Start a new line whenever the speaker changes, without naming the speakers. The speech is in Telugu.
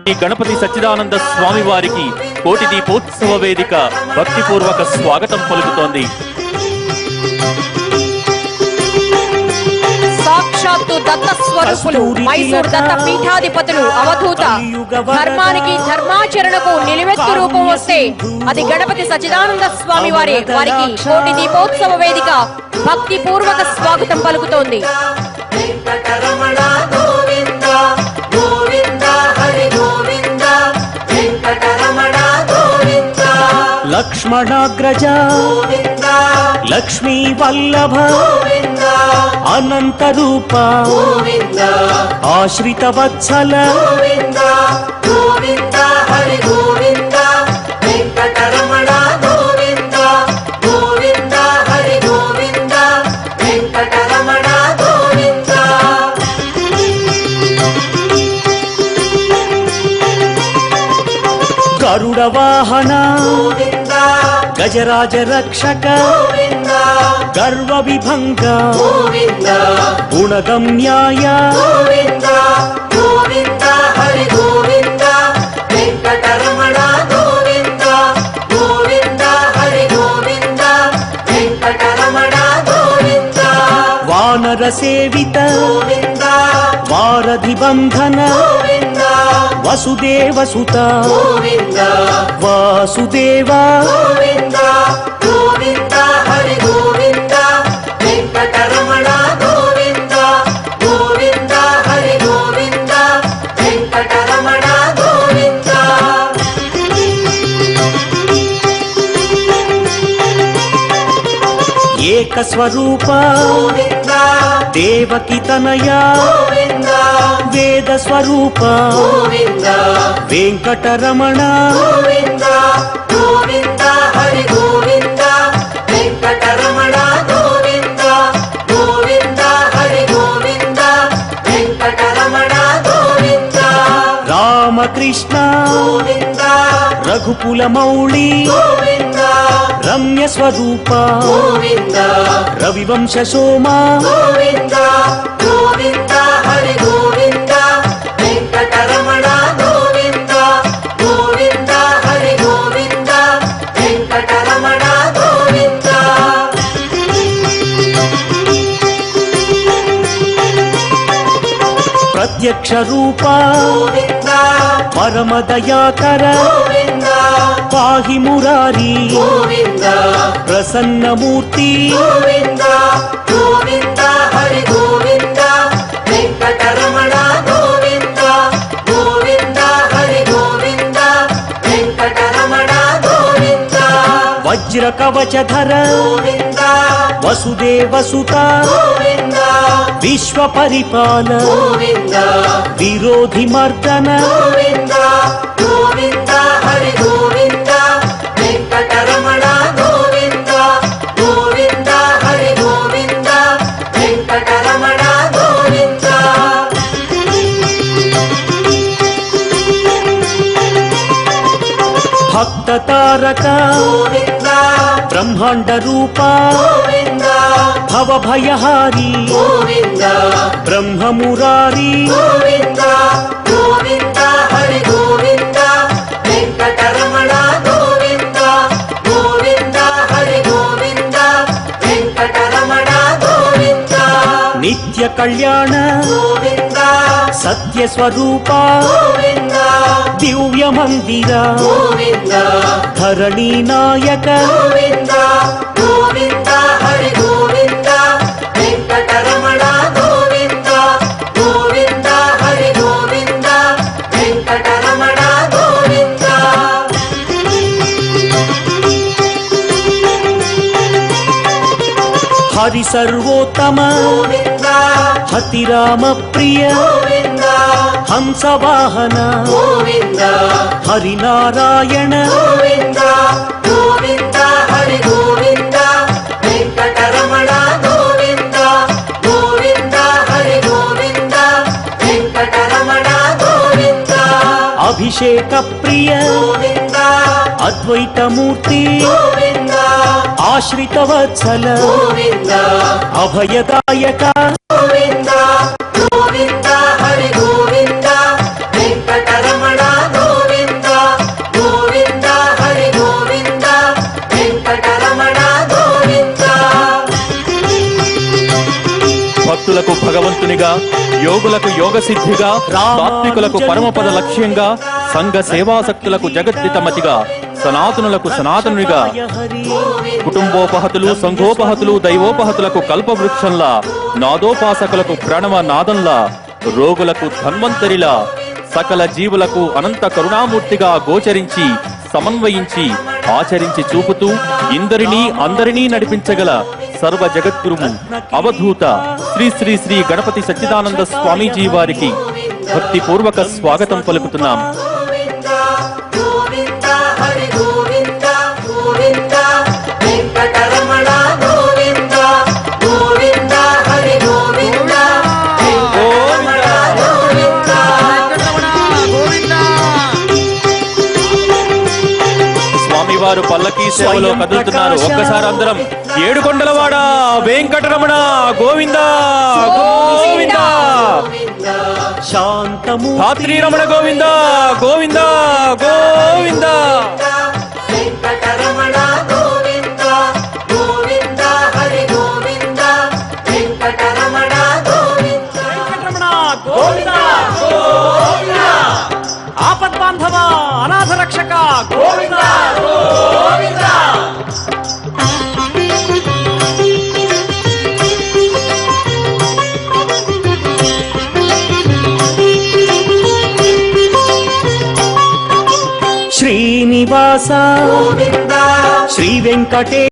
శ్రీ గణపతి సచ్చిదానంద స్వామి వారికి కోటి దీపోత్సవ వేదిక భక్తిపూర్వక స్వాగతం పలుకుతోంది.
సాక్షాత్తు దత్త స్వరూపులు మైసూర్ దత్త పీఠాధిపతులు అవధూత ధర్మానికి ధర్మాచరణకు నిలువెత్తు రూపం వస్తే అది గణపతి సచ్చిదానంద స్వామి వారికి కోటి దీపోత్సవ వేదిక భక్తి పూర్వక స్వాగతం పలుకుతోంది.
లక్ష్మణాగ్రజ లక్ష్మీ వల్లభ అనంత రూప ఆశ్రిత వత్సల గరుడ వాహన గజరాజ రక్షక గర్వ విభంగ గుణగమ్యాయ వానర సేవిత వారధి బంధన వసుదేవ సుత వాసుదేవ ఏక స్వరూప దేవకి తనయా వేద స్వరూప వెంకటరమణ రామకృష్ణ రఘుకుల మౌళి రమ్య స్వరూప రవివంశ సోమ ప్రత్యక్ష రూప పరమ దయాకర పాహి మురారి ప్రసన్నమూర్తి వజ్ర కవచధర వసుదేవ సుత విశ్వ పరిపాల విరోధి మర్దన భక్త తారక బ్రహ్మాండ రూప భవభయహారి బ్రహ్మమురారి నిత్య కళ్యాణ సత్య స్వరూప దివ్య మందిర ధరణీ నాయక హరి సర్వోత్తమ హతి రామ ప్రియ హంసవాహన హరినారాయణ అభిషేక ప్రియ అద్వైతమూర్తి ఆశ్రిత వత్సల అభయదాయక
గోవింద హరి గోవింద వెంకటరమణ
భక్తులకు భగవంతునిగా, యోగులకు యోగ సిద్ధిగా, తాత్వికులకు పరమపద లక్ష్యంగా, సంఘ సేవాసక్తులకు జగద్దితమతిగా, సనాతనులకు సనాతనునిగా, కుటుంబోపహతులు, సంఘోపహతులు, దైవోపహతులకు కల్పవృక్షంలా, నాదోపాసకులకు ప్రణవ నాదంలా, రోగులకు ధన్వంతరిలా, సకల జీవులకు అనంత కరుణామూర్తిగా గోచరించి, సమన్వయించి, ఆచరించి చూపుతూ అందరినీ నడిపించగల సర్వ జగద్గురువు అవధూత శ్రీ శ్రీ శ్రీ గణపతి సచ్చిదానంద స్వామీజీ వారికి భక్తిపూర్వక స్వాగతం పలుకుతున్నాం. వారు పల్లకీ సేవలో కదులుతున్నారు. ఒక్కసారి అందరం ఏడుకొండలవాడ వెంకటరమణ గోవింద గోవింద, ధాత్రి రమణ గోవింద గోవింద గోవింద.
ఆపద్బాంధవ అనాథ రక్షక గోవింద గోవింద. శ్రీనివాస శ్రీ వెంకటే